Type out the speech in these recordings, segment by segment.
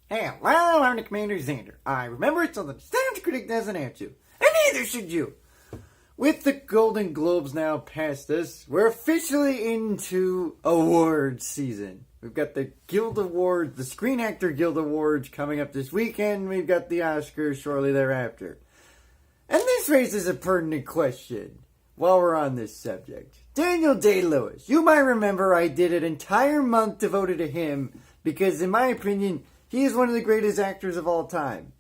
Hello, I'm the CommanderZander. I remember it so the standard critic doesn't have to. And neither should you. With the Golden Globes now past us, we're officially into awards season. We've got the Guild Awards, the Screen Actor Guild Awards coming up this weekend. We've got the Oscars shortly thereafter. And this raises a pertinent question while we're on this subject. Daniel Day-Lewis. You might remember I did an entire month devoted to him because, in my opinion, he is one of the greatest actors of all time.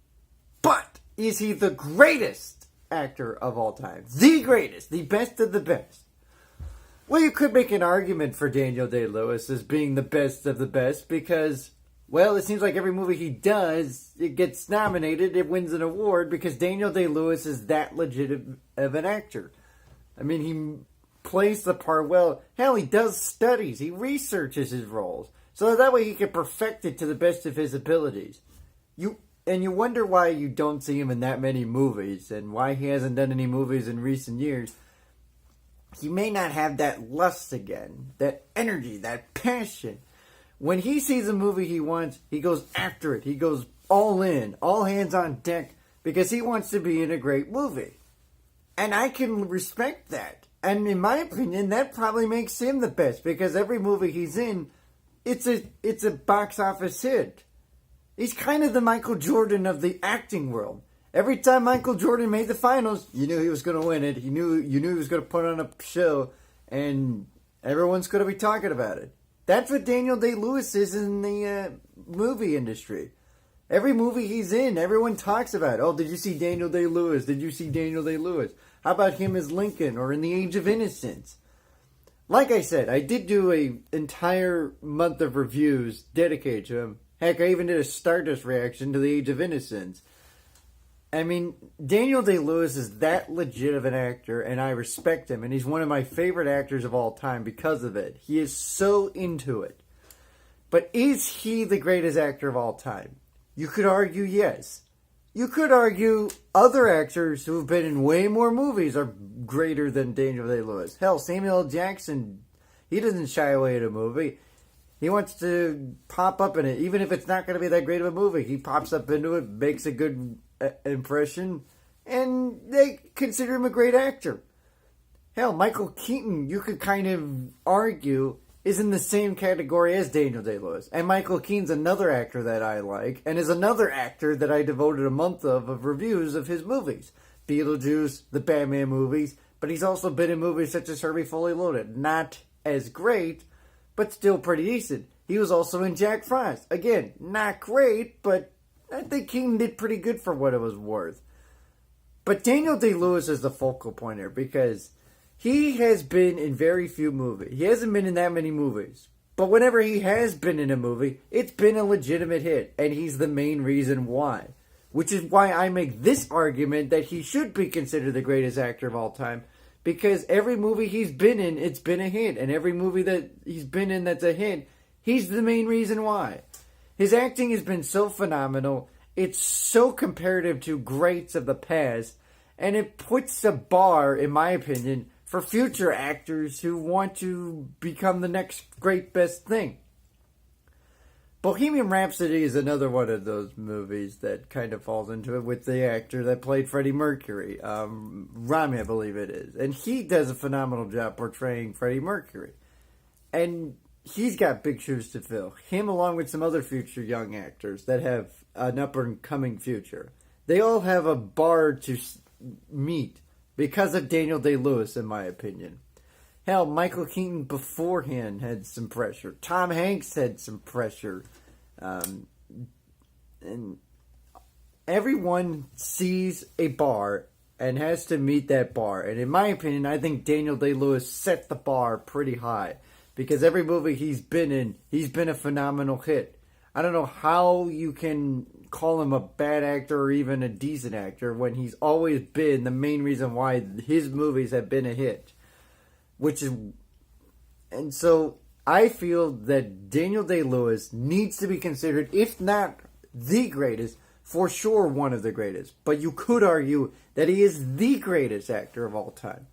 But is he the greatest actor of all time? The greatest, the best of the best. Well, you could make an argument for Daniel Day-Lewis as being the best of the best because, well, it seems like every movie he does, it gets nominated, it wins an award because Daniel Day-Lewis is that legit of an actor. I mean, he plays the part well. Hell, he does studies, he researches his roles. So that way he can perfect it to the best of his abilities. You wonder why you don't see him in that many movies and why he hasn't done any movies in recent years. He may not have that lust again, that energy, that passion. When he sees a movie he wants, he goes after it. He goes all in, all hands on deck, because he wants to be in a great movie. And I can respect that. And in my opinion, that probably makes him the best, because every movie he's in, it's a box office hit. He's kind of the Michael Jordan of the acting world. Every time Michael Jordan made the finals, you knew he was going to win it. You knew he was going to put on a show, and everyone's going to be talking about it. That's what Daniel Day-Lewis is in the movie industry. Every movie he's in, everyone talks about it. Oh, did you see Daniel Day-Lewis? Did you see Daniel Day-Lewis? How about him as Lincoln or in The Age of Innocence? Like I said, I did do an entire month of reviews dedicated to him. Heck, I even did a Stardust reaction to The Age of Innocence. I mean, Daniel Day-Lewis is that legit of an actor, and I respect him, and he's one of my favorite actors of all time because of it. He is so into it. But is he the greatest actor of all time? You could argue yes. You could argue other actors who have been in way more movies are greater than Daniel Day-Lewis. Hell, Samuel L. Jackson, he doesn't shy away at a movie. He wants to pop up in it. Even if it's not going to be that great of a movie, he pops up into it, makes a good impression, and they consider him a great actor. Hell, Michael Keaton, you could kind of argue, is in the same category as Daniel Day-Lewis. And Michael Keaton's another actor that I like, and is another actor that I devoted a month of reviews of his movies. Beetlejuice, the Batman movies, but he's also been in movies such as Herbie Fully Loaded. Not as great, but still pretty decent. He was also in Jack Frost. Again, not great, but I think Keaton did pretty good for what it was worth. But Daniel Day-Lewis is the focal point here because he has been in very few movies. He hasn't been in that many movies. But whenever he has been in a movie, it's been a legitimate hit. And he's the main reason why. Which is why I make this argument that he should be considered the greatest actor of all time. Because every movie he's been in, it's been a hit. And every movie that he's been in that's a hit, he's the main reason why. His acting has been so phenomenal. It's so comparative to greats of the past. And it puts a bar, in my opinion, for future actors who want to become the next great best thing. Bohemian Rhapsody is another one of those movies that kind of falls into it with the actor that played Freddie Mercury. Rami, I believe it is. And he does a phenomenal job portraying Freddie Mercury. And he's got big shoes to fill. Him along with some other future young actors that have an up-and-coming future. They all have a bar to meet because of Daniel Day-Lewis, in my opinion. Hell, Michael Keaton beforehand had some pressure. Tom Hanks had some pressure. And everyone sees a bar and has to meet that bar. And in my opinion, I think Daniel Day-Lewis set the bar pretty high. Because every movie he's been in, he's been a phenomenal hit. I don't know how you can call him a bad actor or even a decent actor when he's always been the main reason why his movies have been a hit. And so I feel that Daniel Day-Lewis needs to be considered, if not the greatest, for sure one of the greatest. But you could argue that he is the greatest actor of all time.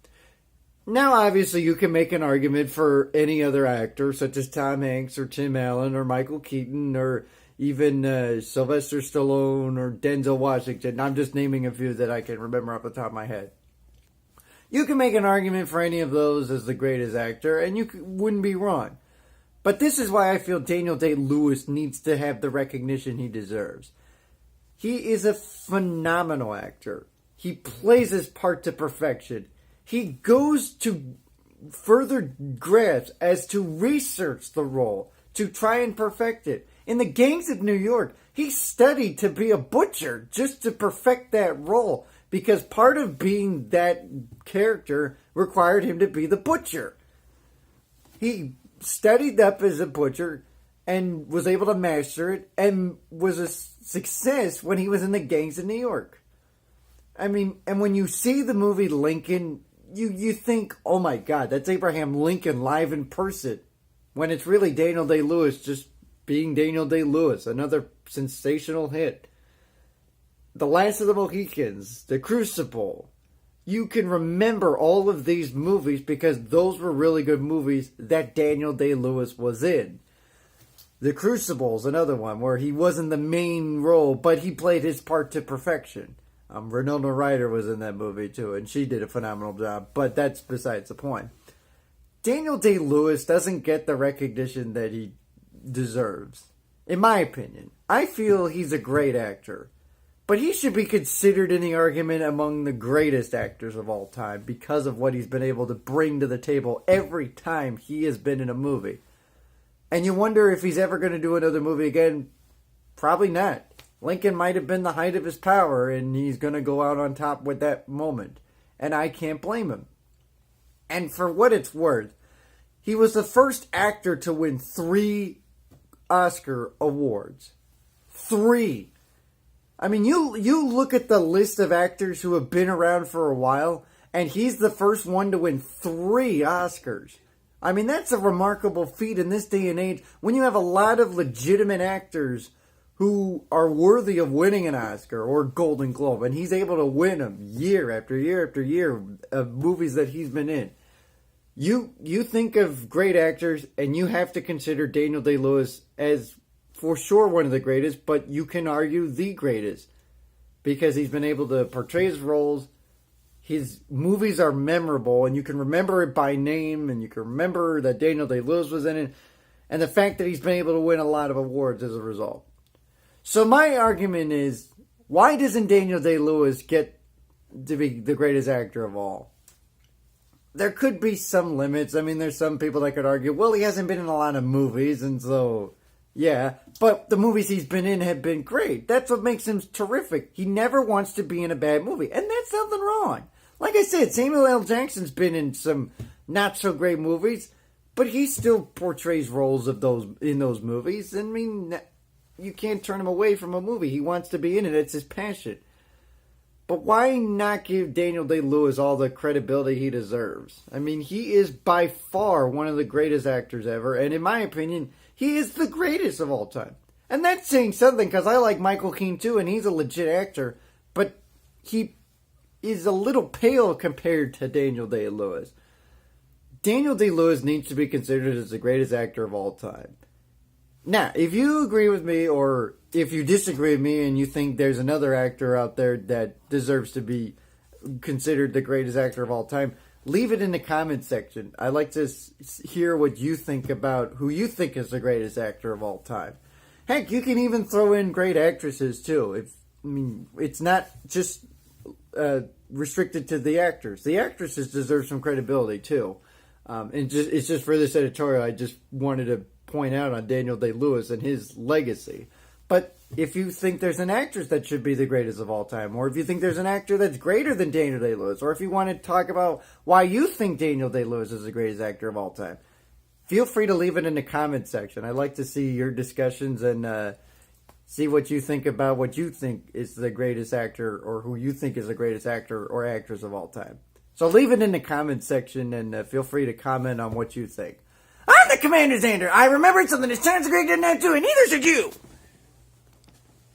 Now, obviously, you can make an argument for any other actor, such as Tom Hanks or Tim Allen or Michael Keaton or even Sylvester Stallone or Denzel Washington. I'm just naming a few that I can remember off the top of my head. You can make an argument for any of those as the greatest actor, and you wouldn't be wrong. But this is why I feel Daniel Day-Lewis needs to have the recognition he deserves. He is a phenomenal actor. He plays his part to perfection. He goes to further grasp as to research the role, to try and perfect it. In The Gangs of New York, he studied to be a butcher just to perfect that role, because part of being that character required him to be the butcher. He studied up as a butcher and was able to master it, and was a success when he was in The Gangs of New York. I mean, and when you see the movie Lincoln, you think, oh my God, that's Abraham Lincoln live in person. When it's really Daniel Day-Lewis just being Daniel Day-Lewis, another sensational hit. The Last of the Mohicans, The Crucible. You can remember all of these movies because those were really good movies that Daniel Day-Lewis was in. The Crucible is another one where he wasn't the main role, but he played his part to perfection. Winona Ryder was in that movie too, and she did a phenomenal job, but that's besides the point. Daniel Day-Lewis doesn't get the recognition that he deserves, in my opinion. I feel he's a great actor, but he should be considered in the argument among the greatest actors of all time because of what he's been able to bring to the table every time he has been in a movie. And you wonder if he's ever going to do another movie again. Probably not. Lincoln might have been the height of his power, and he's going to go out on top with that moment. And I can't blame him. And for what it's worth, he was the first actor to win 3 Oscar awards. 3. I mean, you look at the list of actors who have been around for a while, and he's the first one to win 3 Oscars. I mean, that's a remarkable feat in this day and age when you have a lot of legitimate actors who are worthy of winning an Oscar or Golden Globe, and he's able to win them year after year after year of movies that he's been in. You think of great actors, and you have to consider Daniel Day-Lewis as for sure one of the greatest, but you can argue the greatest because he's been able to portray his roles. His movies are memorable, and you can remember it by name, and you can remember that Daniel Day-Lewis was in it, and the fact that he's been able to win a lot of awards as a result. So my argument is, why doesn't Daniel Day-Lewis get to be the greatest actor of all? There could be some limits. I mean, there's some people that could argue, well, he hasn't been in a lot of movies, and so, yeah. But the movies he's been in have been great. That's what makes him terrific. He never wants to be in a bad movie, and that's nothing wrong. Like I said, Samuel L. Jackson's been in some not-so-great movies, but he still portrays roles of in those movies. I mean, you can't turn him away from a movie. He wants to be in it. It's his passion. But why not give Daniel Day-Lewis all the credibility he deserves? I mean, he is by far one of the greatest actors ever, and in my opinion, he is the greatest of all time. And that's saying something, because I like Michael Caine too, and he's a legit actor, but he is a little pale compared to Daniel Day-Lewis. Daniel Day-Lewis needs to be considered as the greatest actor of all time. Now, if you agree with me, or if you disagree with me and you think there's another actor out there that deserves to be considered the greatest actor of all time, leave it in the comments section. I'd like to hear what you think about who you think is the greatest actor of all time. Heck, you can even throw in great actresses too. It's not just restricted to the actors. The actresses deserve some credibility too. It's just for this editorial, I just wanted to point out on Daniel Day-Lewis and his legacy. But if you think there's an actress that should be the greatest of all time, or if you think there's an actor that's greater than Daniel Day-Lewis, or if you want to talk about why you think Daniel Day-Lewis is the greatest actor of all time, feel free to leave it in the comments section. I'd like to see your discussions and see what you think about what you think is the greatest actor, or who you think is the greatest actor or actress of all time. So leave it in the comments section, and feel free to comment on what you think. I'm the CommanderZander. I remembered something that sounds great, didn't I, too, and neither should you.